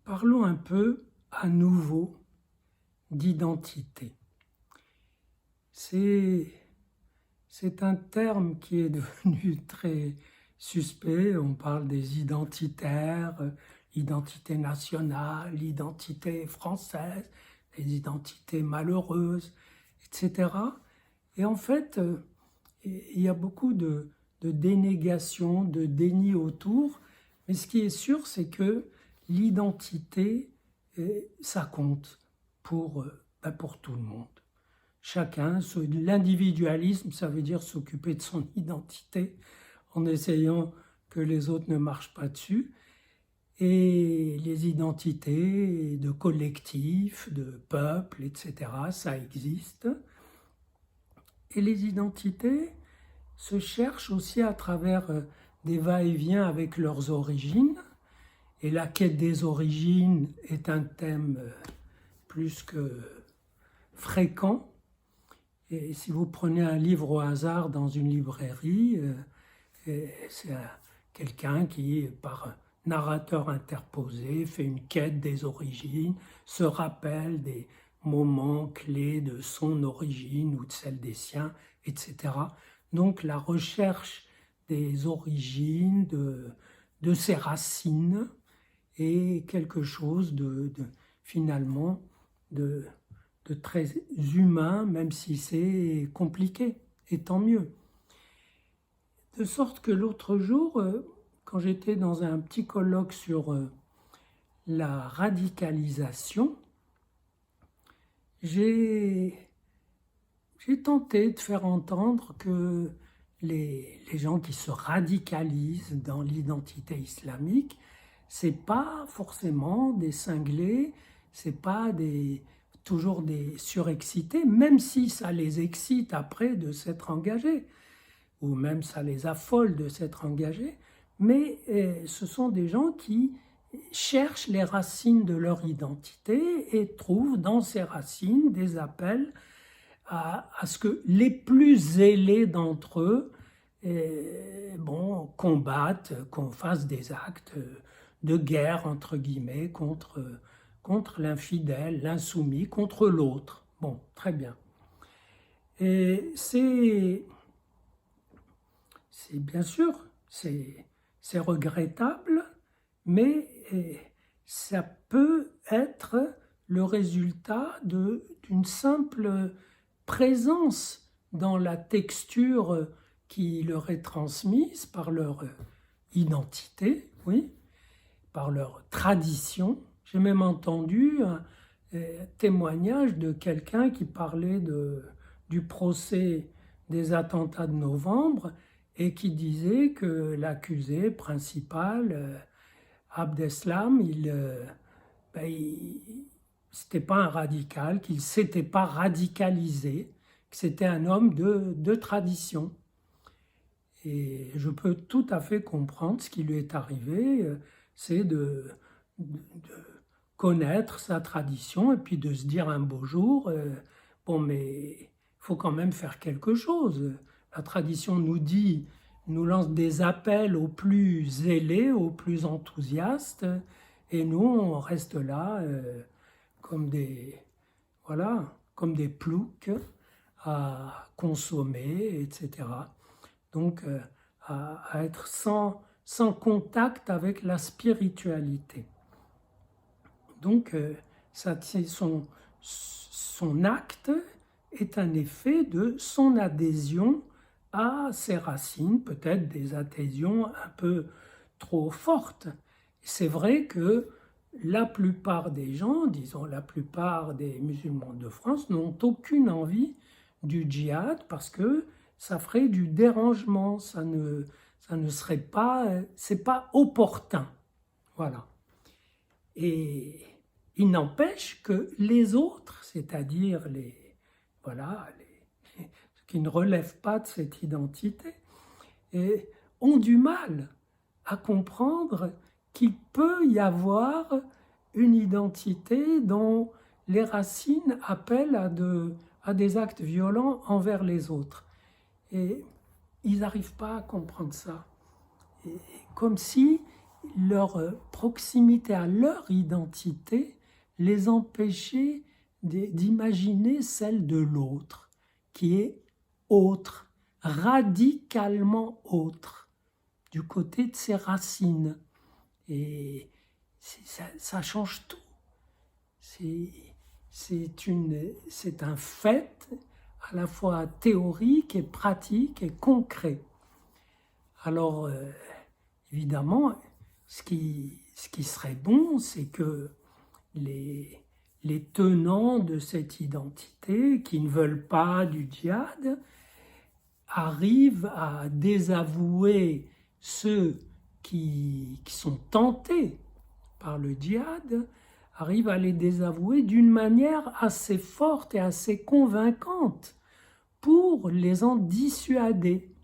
Parlons un peu à nouveau d'identité. C'est un terme qui est devenu très suspect. On parle des identitaires, identité nationale, identité française, les identités malheureuses, etc. Et en fait, il y a beaucoup de dénégation, de déni autour. Mais ce qui est sûr, c'est que l'identité, ça compte pour tout le monde. Chacun, l'individualisme, ça veut dire s'occuper de son identité en essayant que les autres ne marchent pas dessus. Et les identités de collectifs, de peuples, etc., ça existe. Et les identités se cherchent aussi à travers des va-et-vient avec leurs origines. Et la quête des origines est un thème plus que fréquent. Et si vous prenez un livre au hasard dans une librairie, c'est quelqu'un qui, par narrateur interposé, fait une quête des origines, se rappelle des moments clés de son origine ou de celle des siens, etc. Donc la recherche des origines, de ses racines, est quelque chose finalement de très humain, même si c'est compliqué, et tant mieux. De sorte que l'autre jour, quand j'étais dans un petit colloque sur la radicalisation, j'ai tenté de faire entendre que les gens qui se radicalisent dans l'identité islamique, c'est pas forcément des cinglés, c'est pas toujours des surexcités, même si ça les excite après de s'être engagés, ou même ça les affole de s'être engagés, mais ce sont des gens qui cherchent les racines de leur identité et trouvent dans ces racines des appels à ce que les plus zélés d'entre eux combattent, qu'on fasse des actes de guerre, entre guillemets, contre l'infidèle, l'insoumis, contre l'autre. Bon, très bien. Et c'est bien sûr, c'est regrettable, mais ça peut être le résultat d'une simple présence dans la texture qui leur est transmise par leur identité, oui, par leur tradition. J'ai même entendu un témoignage de quelqu'un qui parlait du procès des attentats de novembre et qui disait que l'accusé principal, Abdeslam, c'était pas un radical, qu'il ne s'était pas radicalisé, que c'était un homme de tradition. Et je peux tout à fait comprendre ce qui lui est arrivé, c'est de connaître sa tradition et puis de se dire un beau jour, mais il faut quand même faire quelque chose. La tradition nous lance des appels aux plus zélés, aux plus enthousiastes, et nous, on reste là comme des ploucs à consommer, etc. Donc, à être sans contact avec la spiritualité. Donc, son acte est un effet de son adhésion à ses racines, peut-être des adhésions un peu trop fortes. C'est vrai que la plupart des gens, disons la plupart des musulmans de France, n'ont aucune envie du djihad parce que ça ferait du dérangement, ça ne serait pas, c'est pas opportun. Voilà. Et il n'empêche que les autres, c'est-à-dire ceux qui ne relèvent pas de cette identité, ont du mal à comprendre qu'il peut y avoir une identité dont les racines appellent à des actes violents envers les autres. Et ils n'arrivent pas à comprendre ça. Et comme si leur proximité à leur identité les empêchait d'imaginer celle de l'autre, qui est autre, radicalement autre, du côté de ses racines. Et ça change tout. C'est un fait à la fois théorique et pratique et concret. Alors, évidemment, ce qui serait bon, c'est que les tenants de cette identité, qui ne veulent pas du djihad, arrivent à désavouer ceux qui sont tentés par le djihad, arrivent à les désavouer d'une manière assez forte et assez convaincante pour les en dissuader.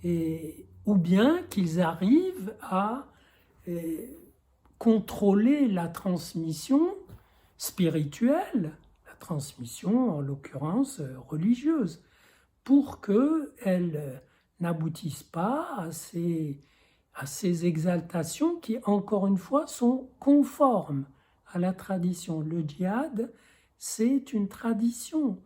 Ou bien qu'ils arrivent à contrôler la transmission spirituelle, la transmission en l'occurrence religieuse, pour qu'elle n'aboutisse pas à ces exaltations qui, encore une fois, sont conformes à la tradition. Le djihad, c'est une tradition.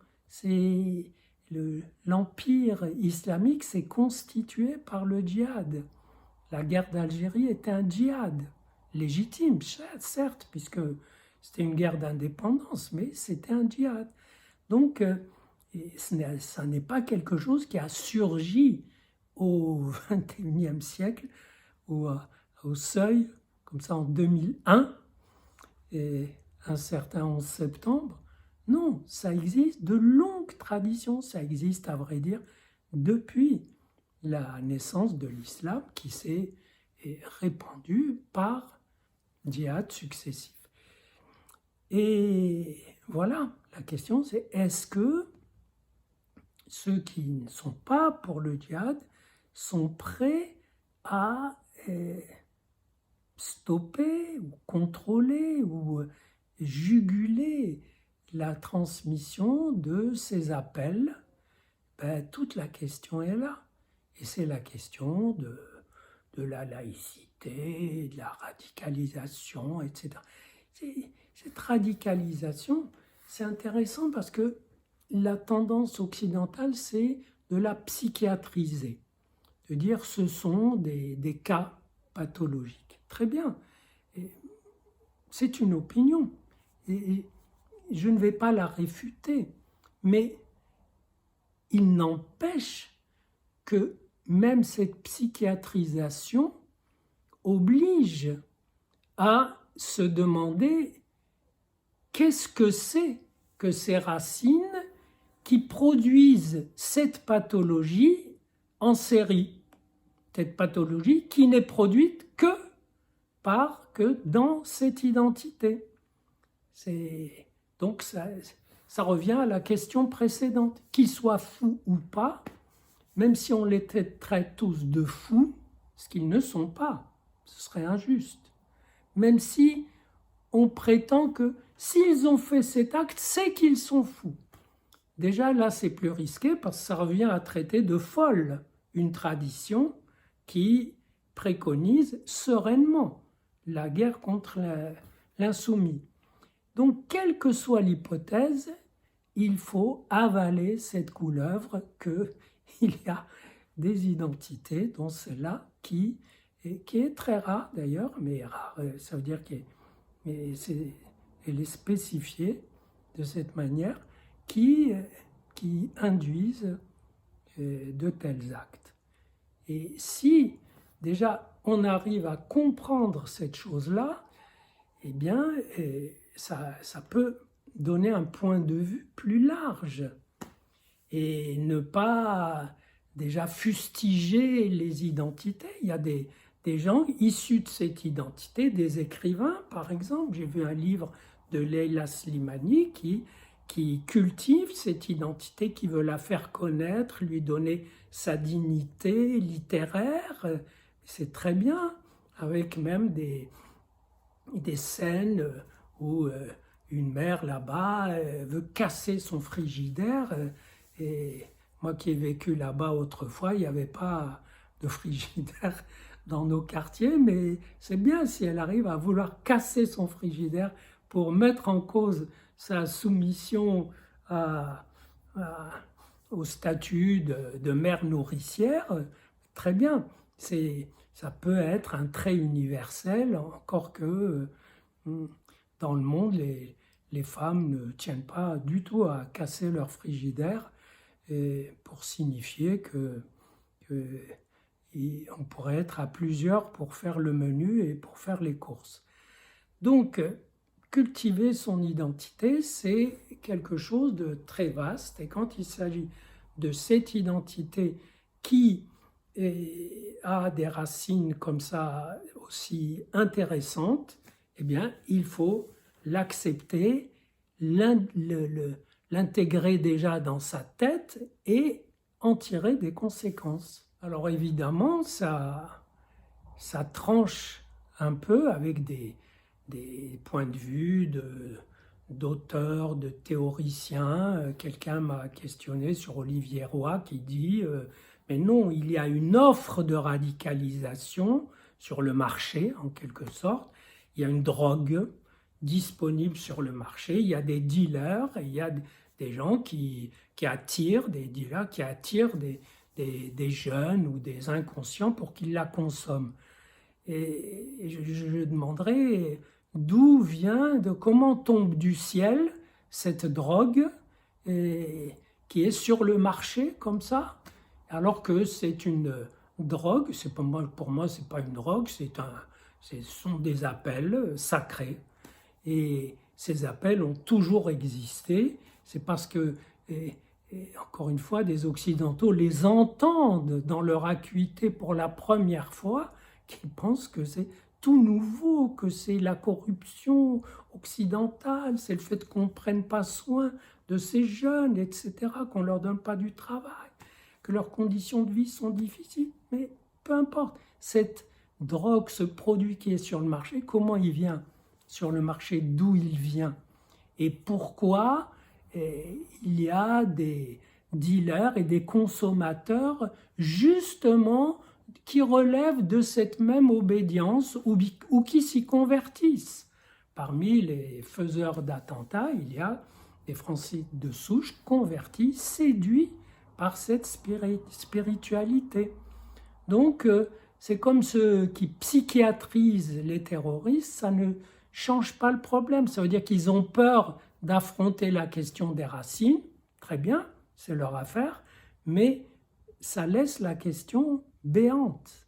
L'empire islamique s'est constitué par le djihad. La guerre d'Algérie est un djihad légitime, certes, puisque c'était une guerre d'indépendance, mais c'était un djihad. Donc, ça n'est pas quelque chose qui a surgi au XXIe siècle ou au seuil, comme ça en 2001, et un certain 11 septembre. Non, ça existe de longues traditions, ça existe à vrai dire depuis la naissance de l'islam qui s'est répandue par djihad successifs. Et voilà, la question c'est est-ce que ceux qui ne sont pas pour le djihad sont prêts à stopper ou contrôler ou juguler la transmission de ces appels? Toute la question est là. Et c'est la question de la laïcité, de la radicalisation, etc. Cette radicalisation, c'est intéressant parce que la tendance occidentale, c'est de la psychiatriser, de dire ce sont des cas pathologiques. Très bien, c'est une opinion, et je ne vais pas la réfuter, mais il n'empêche que même cette psychiatrisation oblige à se demander qu'est-ce que c'est que ces racines qui produisent cette pathologie en série, cette pathologie qui n'est produite que dans cette identité. Donc ça revient à la question précédente, qu'ils soient fous ou pas, même si on les traite tous de fous, ce qu'ils ne sont pas, ce serait injuste. Même si on prétend que s'ils ont fait cet acte, c'est qu'ils sont fous. Déjà là, c'est plus risqué parce que ça revient à traiter de folle une tradition qui préconise sereinement la guerre contre l'insoumis. Donc, quelle que soit l'hypothèse, il faut avaler cette couleuvre qu'il y a des identités, dont celle-là qui est très rare d'ailleurs, mais rare, ça veut dire qu'elle est spécifiée de cette manière, qui induisent de tels actes. Et si déjà on arrive à comprendre cette chose-là, eh bien, ça peut donner un point de vue plus large et ne pas déjà fustiger les identités. Il y a des gens issus de cette identité, des écrivains par exemple. J'ai vu un livre de Leila Slimani qui cultive cette identité, qui veut la faire connaître, lui donner sa dignité littéraire. C'est très bien, avec même des scènes où une mère là-bas veut casser son frigidaire. Et moi qui ai vécu là-bas autrefois, il n'y avait pas de frigidaire dans nos quartiers, mais c'est bien si elle arrive à vouloir casser son frigidaire pour mettre en cause sa soumission à- au statut de mère nourricière. Très bien, ça peut être un trait universel, encore que dans le monde, les femmes ne tiennent pas du tout à casser leur frigidaire et pour signifier on pourrait être à plusieurs pour faire le menu et pour faire les courses. Donc, cultiver son identité, c'est quelque chose de très vaste. Et quand il s'agit de cette identité qui a des racines comme ça aussi intéressantes, eh bien, il faut l'accepter, l'intégrer déjà dans sa tête et en tirer des conséquences. Alors évidemment, ça tranche un peu avec des points de vue d'auteurs, de théoriciens. Quelqu'un m'a questionné sur Olivier Roy qui dit mais non, il y a une offre de radicalisation sur le marché, en quelque sorte. Il y a une drogue disponible sur le marché, il y a des dealers, il y a des gens qui attirent, des dealers qui attirent des jeunes ou des inconscients pour qu'ils la consomment. Et je demanderais d'où vient, comment tombe du ciel cette drogue qui est sur le marché comme ça, alors que c'est une drogue. C'est pas moi, pour moi, c'est pas une drogue, ce sont des appels sacrés. Et ces appels ont toujours existé. C'est parce que, et encore une fois, des Occidentaux les entendent dans leur acuité pour la première fois, qu'ils pensent que c'est tout nouveau, que c'est la corruption occidentale, c'est le fait qu'on ne prenne pas soin de ces jeunes, etc., qu'on ne leur donne pas du travail, que leurs conditions de vie sont difficiles. Mais peu importe, cette drogue, ce produit qui est sur le marché, comment il vient sur le marché, d'où il vient et pourquoi il y a des dealers et des consommateurs justement qui relèvent de cette même obédience ou qui s'y convertissent. Parmi les faiseurs d'attentats, il y a des Français de souche convertis, séduits par cette spiritualité. Donc, c'est comme ceux qui psychiatrisent les terroristes, ça ne change pas le problème. Ça veut dire qu'ils ont peur d'affronter la question des racines. Très bien, c'est leur affaire, mais ça laisse la question béante.